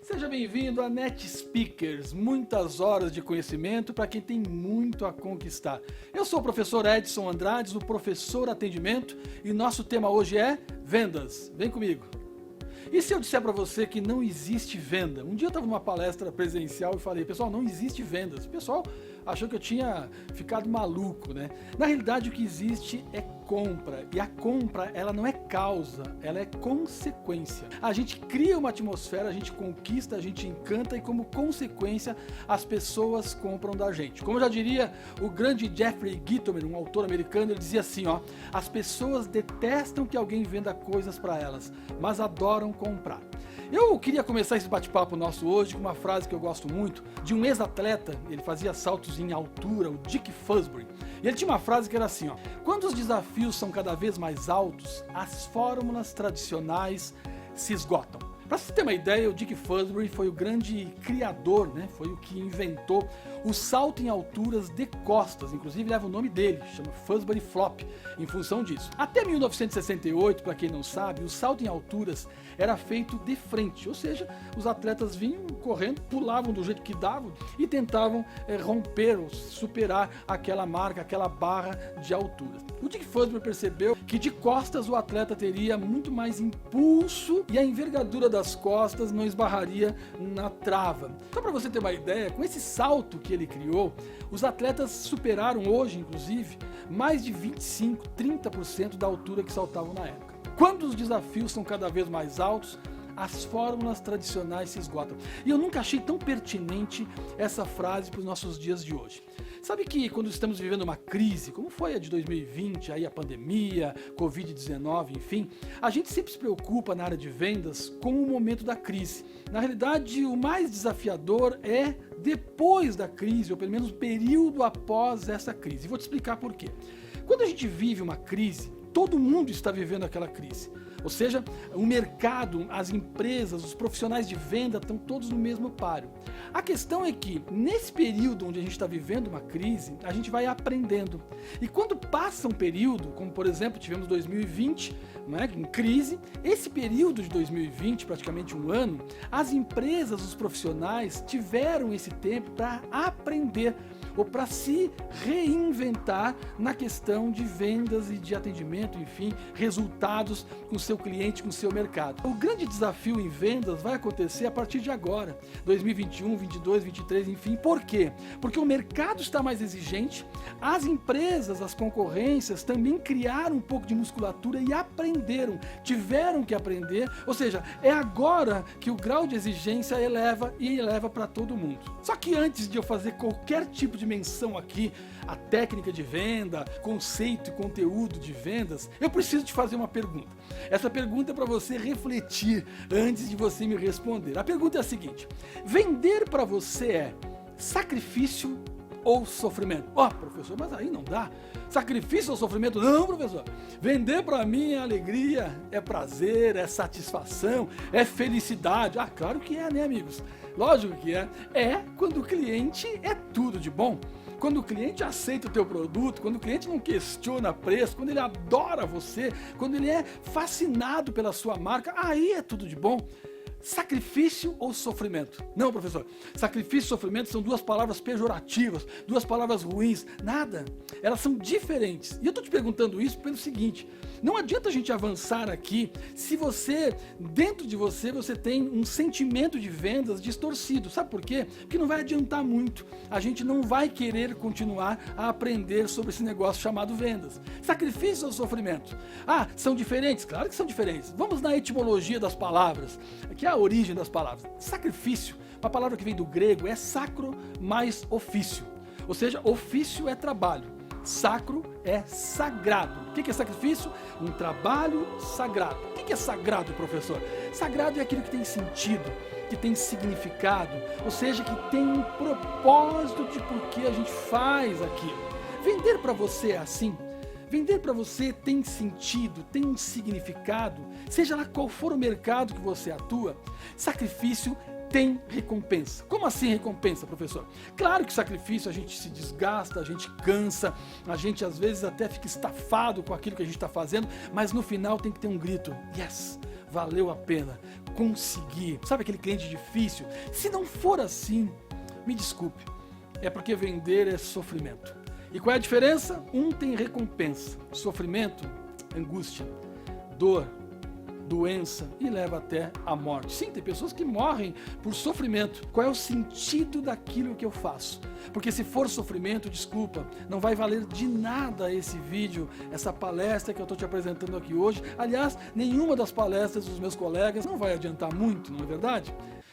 Seja bem-vindo a Net Speakers, muitas horas de conhecimento para quem tem muito a conquistar. Eu sou o professor Edson Andrades, o Professor Atendimento, e nosso tema hoje é vendas. Vem comigo. E se eu disser para você que não existe venda? Um dia eu estava numa palestra presencial e falei, pessoal, não existe vendas. O pessoal achou que eu tinha ficado maluco, né? Na realidade, o que existe é compra. E a compra, ela não é causa, ela é consequência. A gente cria uma atmosfera, a gente conquista, a gente encanta e, como consequência, as pessoas compram da gente. Como já diria o grande Jeffrey Gitomer, um autor americano, ele dizia assim, ó, as pessoas detestam que alguém venda coisas para elas, mas adoram comprar. Eu queria começar esse bate-papo nosso hoje com uma frase que eu gosto muito, de um ex-atleta, ele fazia saltos em altura, o Dick Fosbury. E ele tinha uma frase que era assim, ó, quando os desafios são cada vez mais altos, as fórmulas tradicionais se esgotam. Para você ter uma ideia, o Dick Fosbury foi o grande criador, né? Foi o que inventou o salto em alturas de costas, inclusive leva o nome dele, chama Fosbury Flop, em função disso. Até 1968, para quem não sabe, o salto em alturas era feito de frente, ou seja, os atletas vinham correndo, pulavam do jeito que davam e tentavam romper ou superar aquela marca, aquela barra de altura. O Dick Fosbury percebeu que de costas o atleta teria muito mais impulso e a envergadura das costas não esbarraria na trava. Só para você ter uma ideia, com esse salto que ele criou, os atletas superaram hoje, inclusive, mais de 25, 30% da altura que saltavam na época. Quando os desafios são cada vez mais altos, as fórmulas tradicionais se esgotam. E eu nunca achei tão pertinente essa frase para os nossos dias de hoje. Sabe que quando estamos vivendo uma crise, como foi a de 2020, aí a pandemia, Covid-19, enfim, a gente sempre se preocupa na área de vendas com o momento da crise. Na realidade, o mais desafiador é depois da crise, ou pelo menos o período após essa crise. E vou te explicar por quê. Quando a gente vive uma crise, todo mundo está vivendo aquela crise. Ou seja, o mercado, as empresas, os profissionais de venda estão todos no mesmo páreo. A questão é que, nesse período onde a gente está vivendo uma crise, a gente vai aprendendo. E quando passa um período, como por exemplo tivemos 2020, né, em crise, esse período de 2020, praticamente um ano, as empresas, os profissionais tiveram esse tempo para aprender ou para se reinventar na questão de vendas e de atendimento, enfim, resultados com o seu cliente, com o seu mercado. O grande desafio em vendas vai acontecer a partir de agora, 2021, 22, 23, enfim. Por quê? Porque o mercado está mais exigente, as empresas, as concorrências também criaram um pouco de musculatura e aprenderam, tiveram que aprender, ou seja, é agora que o grau de exigência eleva e eleva para todo mundo. Só que antes de eu fazer qualquer tipo de menção aqui à técnica de venda, conceito e conteúdo de vendas, eu preciso te fazer uma pergunta. Essa pergunta é para você refletir antes de você me responder. A pergunta é a seguinte: vender para você é sacrifício ou sofrimento? Professor, mas aí não dá. Sacrifício ou sofrimento? Não, professor. Vender para mim é alegria, é prazer, é satisfação, é felicidade. Claro que é, né, amigos? Lógico que é. É quando o cliente é tudo de bom. Quando o cliente aceita o teu produto, quando o cliente não questiona preço, quando ele adora você, quando ele é fascinado pela sua marca, aí é tudo de bom. Sacrifício ou sofrimento? Não, professor. Sacrifício e sofrimento são duas palavras pejorativas, duas palavras ruins. Nada. Elas são diferentes. E eu estou te perguntando isso pelo seguinte: não adianta a gente avançar aqui se você, dentro de você, você tem um sentimento de vendas distorcido. Sabe por quê? Porque não vai adiantar muito. A gente não vai querer continuar a aprender sobre esse negócio chamado vendas. Sacrifício ou sofrimento? São diferentes? Claro que são diferentes. Vamos na etimologia das palavras, que é a origem das palavras. Sacrifício, uma palavra que vem do grego, é sacro mais ofício. Ou seja, ofício é trabalho. Sacro é sagrado. O que é sacrifício? Um trabalho sagrado. O que é sagrado, professor? Sagrado é aquilo que tem sentido, que tem significado, ou seja, que tem um propósito de por que a gente faz aquilo. Vender para você é assim? Vender para você tem sentido, tem um significado, seja lá qual for o mercado que você atua. Sacrifício tem recompensa. Como assim recompensa, professor? Claro que sacrifício a gente se desgasta, a gente cansa, a gente às vezes até fica estafado com aquilo que a gente está fazendo, mas no final tem que ter um grito: yes! valeu a pena, consegui. Sabe aquele cliente difícil? Se não for assim, me desculpe, é porque vender é sofrimento. E qual é a diferença? Um tem recompensa, sofrimento, angústia, dor, doença e leva até a morte. Sim, tem pessoas que morrem por sofrimento. Qual é o sentido daquilo que eu faço? Porque se for sofrimento, desculpa, não vai valer de nada esse vídeo, essa palestra que eu estou te apresentando aqui hoje. Aliás, nenhuma das palestras dos meus colegas não vai adiantar muito, não é verdade?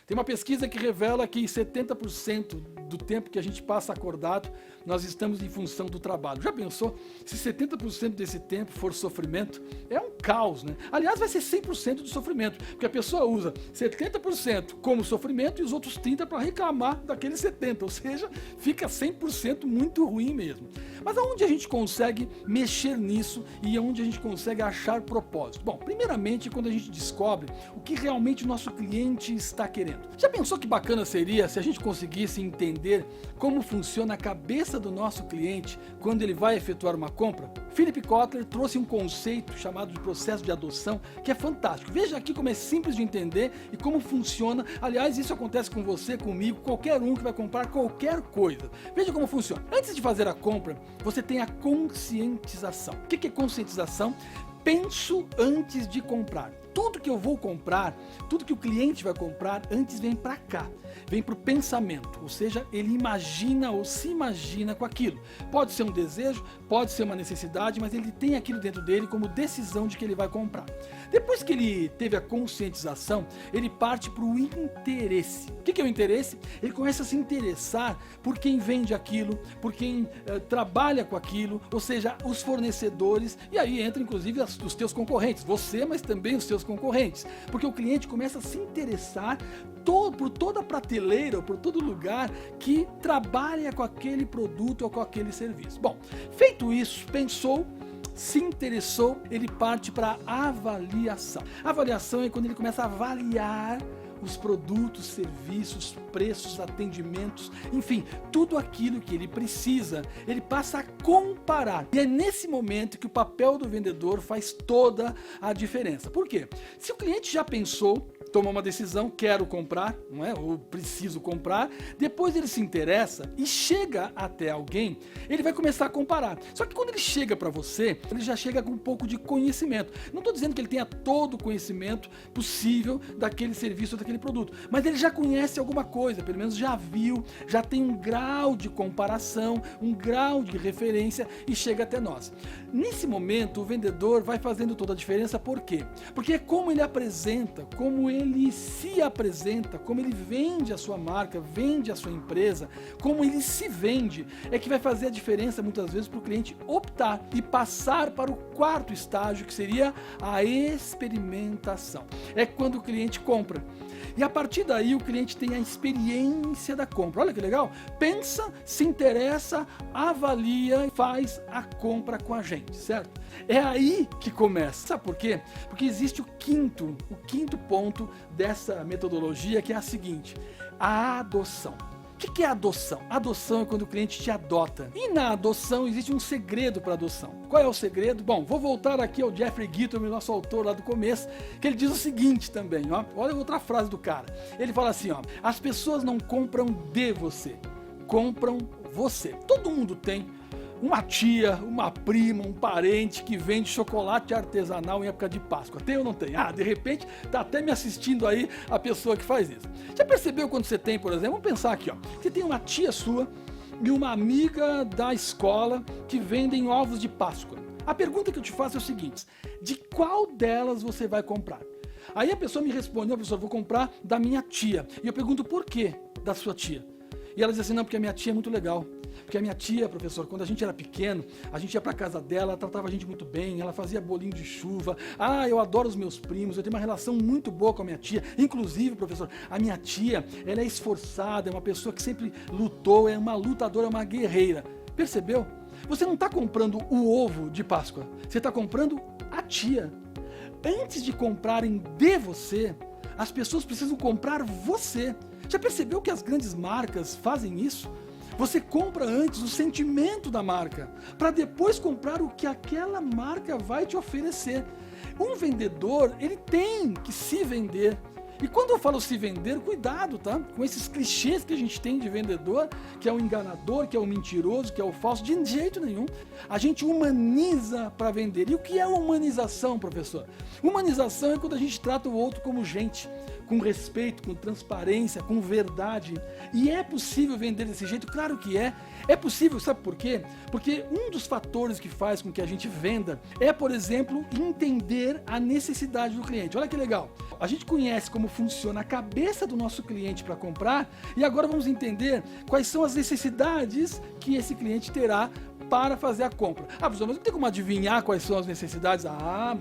Tem uma pesquisa que revela que 70% do tempo que a gente passa acordado, nós estamos em função do trabalho. Já pensou? Se 70% desse tempo for sofrimento, é um caos, né? Aliás, vai ser 100% de sofrimento, porque a pessoa usa 70% como sofrimento e os outros 30% para reclamar daqueles 70%, ou seja, fica 100% muito ruim mesmo. Mas aonde a gente consegue mexer nisso e aonde a gente consegue achar propósito? Bom, primeiramente, quando a gente descobre o que realmente o nosso cliente está querendo. Já pensou que bacana seria se a gente conseguisse entender como funciona a cabeça do nosso cliente quando ele vai efetuar uma compra? Philip Kotler trouxe um conceito chamado de processo de adoção que é fantástico. Veja aqui como é simples de entender e como funciona. Aliás, isso acontece com você, comigo, qualquer um que vai comprar qualquer coisa. Veja como funciona. Antes de fazer a compra, você tem a conscientização. O que é conscientização? Penso antes de comprar. Tudo que eu vou comprar, tudo que o cliente vai comprar, antes vem para cá, vem para o pensamento, ou seja, ele imagina ou se imagina com aquilo. Pode ser um desejo, pode ser uma necessidade, mas ele tem aquilo dentro dele como decisão de que ele vai comprar. Depois que ele teve a conscientização, ele parte para o interesse. O que é o interesse? Ele começa a se interessar por quem vende aquilo, por quem trabalha com aquilo, ou seja, os fornecedores, e aí entra inclusive os teus concorrentes, você, mas também os seus concorrentes, porque o cliente começa a se interessar por toda a prateleira, ou por todo lugar que trabalha com aquele produto ou com aquele serviço. Bom, feito isso, pensou, se interessou, ele parte para a avaliação. A avaliação é quando ele começa a avaliar os produtos, serviços, preços, atendimentos, enfim, tudo aquilo que ele precisa, ele passa a comparar. E é nesse momento que o papel do vendedor faz toda a diferença. Por quê? Se o cliente já pensou, tomou uma decisão, quero comprar, não é? Ou preciso comprar, depois ele se interessa e chega até alguém, ele vai começar a comparar. Só que quando ele chega para você, ele já chega com um pouco de conhecimento. Não estou dizendo que ele tenha todo o conhecimento possível daquele serviço ou daquele produto, mas ele já conhece alguma coisa, pelo menos já viu, já tem um grau de comparação, um grau de referência e chega até nós. Nesse momento, o vendedor vai fazendo toda a diferença, por quê? Porque é como ele apresenta, como ele se apresenta, como ele vende a sua marca, vende a sua empresa, como ele se vende, é que vai fazer a diferença muitas vezes para o cliente optar e passar para o quarto estágio, que seria a experimentação. É quando o cliente compra. E a partir daí o cliente tem a experiência da compra. Olha que legal. Pensa, se interessa, avalia e faz a compra com a gente, certo? É aí que começa. Sabe por quê? Porque existe o quinto ponto dessa metodologia, que é a seguinte: a adoção. O que é adoção? Adoção é quando o cliente te adota. E na adoção existe um segredo para adoção. Qual é o segredo? Bom, vou voltar aqui ao Jeffrey Gitomer, nosso autor lá do começo, que ele diz o seguinte também, ó. Olha outra frase do cara. Ele fala assim, ó: as pessoas não compram de você, compram você. Todo mundo tem uma tia, uma prima, um parente que vende chocolate artesanal em época de Páscoa. Tem ou não tem? Ah, de repente tá até me assistindo aí a pessoa que faz isso. Já percebeu quando você tem, por exemplo, vamos pensar aqui, ó, você tem uma tia sua e uma amiga da escola que vendem ovos de Páscoa. A pergunta que eu te faço é o seguinte: de qual delas você vai comprar? Aí a pessoa me responde: não, professor, vou comprar da minha tia. E eu pergunto: por quê da sua tia? E ela diz assim: não, porque a minha tia é muito legal. Porque a minha tia, professor, quando a gente era pequeno, a gente ia para casa dela, ela tratava a gente muito bem, ela fazia bolinho de chuva. Ah, eu adoro os meus primos, eu tenho uma relação muito boa com a minha tia. Inclusive, professor, a minha tia, ela é esforçada, é uma pessoa que sempre lutou, é uma lutadora, é uma guerreira. Percebeu? Você não está comprando o ovo de Páscoa, você está comprando a tia. Antes de comprarem de você, as pessoas precisam comprar você. Já percebeu que as grandes marcas fazem isso? Você compra antes o sentimento da marca, para depois comprar o que aquela marca vai te oferecer. Um vendedor, ele tem que se vender. E quando eu falo se vender, cuidado, tá? Com esses clichês que a gente tem de vendedor, que é o enganador, que é o mentiroso, que é o falso, de jeito nenhum. A gente humaniza para vender. E o que é humanização, professor? Humanização é quando a gente trata o outro como gente, com respeito, com transparência, com verdade. E é possível vender desse jeito? Claro que é. É possível, sabe por quê? Porque um dos fatores que faz com que a gente venda é, por exemplo, entender a necessidade do cliente. Olha que legal. A gente conhece como funciona a cabeça do nosso cliente para comprar e agora vamos entender quais são as necessidades que esse cliente terá para fazer a compra. Professor, mas não tem como adivinhar quais são as necessidades?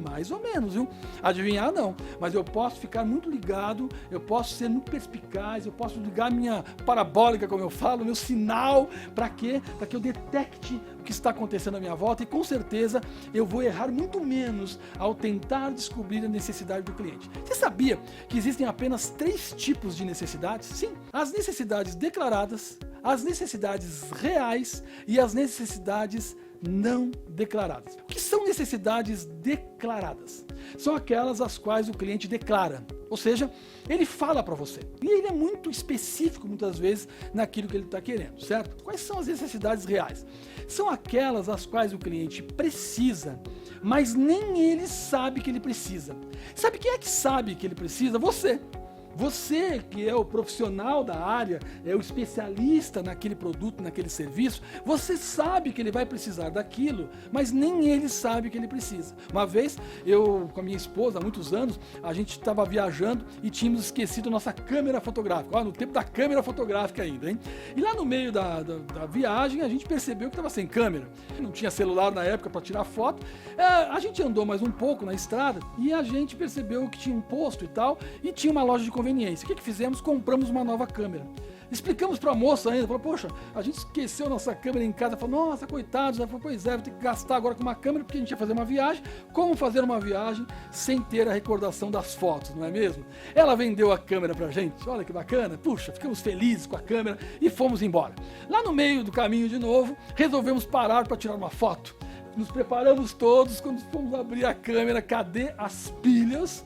Mais ou menos, viu? Adivinhar não, mas eu posso ficar muito ligado, eu posso ser muito perspicaz, eu posso ligar minha parabólica, como eu falo, meu sinal, para quê? Para que eu detecte o que está acontecendo à minha volta e com certeza eu vou errar muito menos ao tentar descobrir a necessidade do cliente. Você sabia que existem apenas 3 tipos de necessidades? Sim, as necessidades declaradas, as necessidades reais e as necessidades não declaradas. O que são necessidades declaradas? São aquelas as quais o cliente declara, ou seja, ele fala para você. E ele é muito específico muitas vezes naquilo que ele está querendo, certo? Quais são as necessidades reais? São aquelas as quais o cliente precisa, mas nem ele sabe que ele precisa. Sabe quem é que sabe que ele precisa? Você. Você que é o profissional da área, é o especialista naquele produto, naquele serviço, você sabe que ele vai precisar daquilo, mas nem ele sabe que ele precisa. Uma vez, eu com a minha esposa, há muitos anos, a gente estava viajando e tínhamos esquecido a nossa câmera fotográfica. No tempo da câmera fotográfica ainda, hein? E lá no meio da viagem, a gente percebeu que estava sem câmera. Não tinha celular na época para tirar foto. A gente andou mais um pouco na estrada e a gente percebeu que tinha um posto e tal, e tinha uma loja de conveniência. O que fizemos? Compramos uma nova câmera. Explicamos para a moça ainda, falou, poxa, a gente esqueceu a nossa câmera em casa. Falou, nossa, coitados. Ela falou, pois é, vou ter que gastar agora com uma câmera porque a gente ia fazer uma viagem. Como fazer uma viagem sem ter a recordação das fotos, não é mesmo? Ela vendeu a câmera pra gente, olha que bacana. Puxa, ficamos felizes com a câmera e fomos embora. Lá no meio do caminho de novo, resolvemos parar para tirar uma foto. Nos preparamos todos, quando fomos abrir a câmera, cadê as pilhas?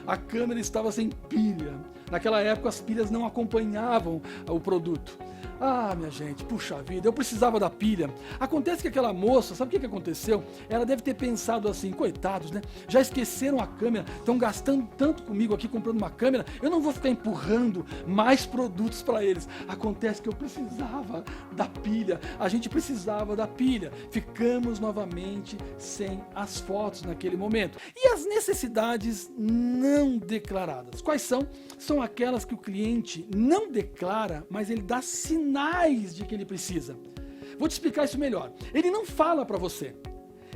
A câmera estava sem pilha. Naquela época as pilhas não acompanhavam o produto. Minha gente, puxa vida, eu precisava da pilha. Acontece que aquela moça, sabe o que aconteceu? Ela deve ter pensado assim, coitados, né? Já esqueceram a câmera, estão gastando tanto comigo aqui comprando uma câmera, eu não vou ficar empurrando mais produtos para eles. Acontece que eu precisava da pilha, a gente precisava da pilha. Ficamos novamente sem as fotos naquele momento. E as necessidades não declaradas? Quais são? São aquelas que o cliente não declara, mas ele dá sinais de que ele precisa. Vou te explicar isso melhor. Ele não fala para você.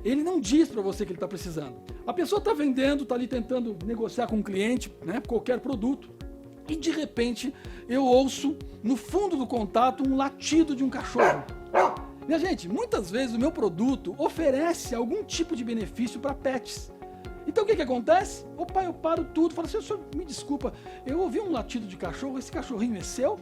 Ele não diz para você que ele está precisando. A pessoa está vendendo, está ali tentando negociar com o cliente, né, qualquer produto, e de repente eu ouço no fundo do contato um latido de um cachorro. Minha gente, muitas vezes o meu produto oferece algum tipo de benefício para pets. Então o que acontece? Opa, eu paro tudo, falo assim, senhor, me desculpa, eu ouvi um latido de cachorro, esse cachorrinho é seu?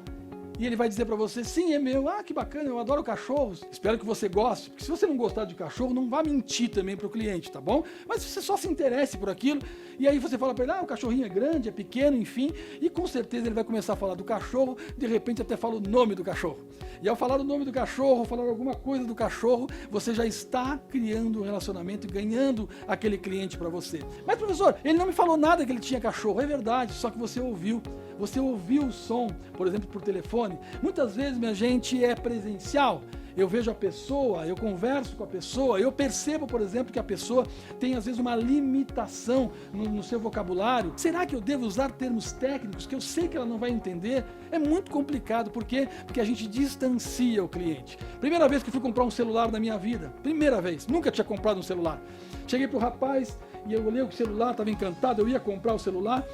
E ele vai dizer para você, sim, é meu. Que bacana, eu adoro cachorros. Espero que você goste. Porque se você não gostar de cachorro, não vá mentir também para o cliente, tá bom? Mas você só se interesse por aquilo. E aí você fala para ele, o cachorrinho é grande, é pequeno, enfim. E com certeza ele vai começar a falar do cachorro. De repente até fala o nome do cachorro. E ao falar o nome do cachorro, falar alguma coisa do cachorro, você já está criando um relacionamento e ganhando aquele cliente para você. Mas professor, ele não me falou nada que ele tinha cachorro. É verdade, só que você ouviu. Você ouviu o som, por exemplo, por telefone. Muitas vezes, minha gente, é presencial. Eu vejo a pessoa, eu converso com a pessoa, eu percebo, por exemplo, que a pessoa tem às vezes uma limitação no seu vocabulário. Será que eu devo usar termos técnicos que eu sei que ela não vai entender? É muito complicado, por quê? Porque a gente distancia o cliente. Primeira vez que eu fui comprar um celular na minha vida, primeira vez, nunca tinha comprado um celular. Cheguei pro rapaz e eu olhei o celular, estava encantado, eu ia comprar o celular,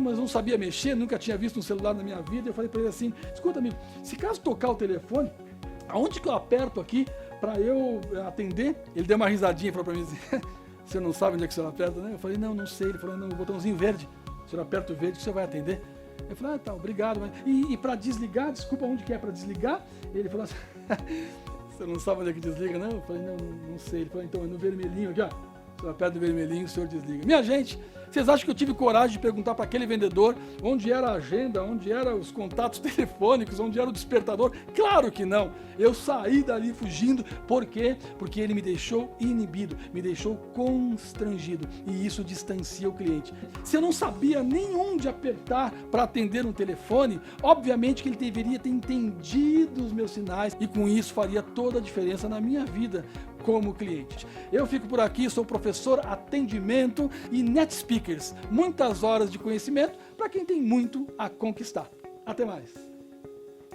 mas não sabia mexer, nunca tinha visto um celular na minha vida. Eu falei para ele assim, escuta amigo, se caso tocar o telefone, aonde que eu aperto aqui para eu atender? Ele deu uma risadinha e falou para mim assim, você não sabe onde é que o senhor aperta, né? Eu falei, não sei. Ele falou, não, o botãozinho verde, o senhor aperta o verde que o senhor vai atender. Eu falei, tá, obrigado. E para desligar, desculpa, onde que é para desligar? Ele falou assim, você não sabe onde é que desliga, não? Eu falei, não sei. Ele falou, então é no vermelhinho aqui, ó. aperta o vermelhinho, o senhor desliga. Minha gente, vocês acham que eu tive coragem de perguntar para aquele vendedor onde era a agenda, onde eram os contatos telefônicos, onde era o despertador? Claro que não. Eu saí dali fugindo. Por quê? Porque ele me deixou inibido, me deixou constrangido. E isso distancia o cliente. Se eu não sabia nem onde apertar para atender um telefone, obviamente que ele deveria ter entendido os meus sinais e com isso faria toda a diferença na minha vida como cliente. Eu fico por aqui, sou professor atendimento e NetSpeakers. Muitas horas de conhecimento para quem tem muito a conquistar. Até mais.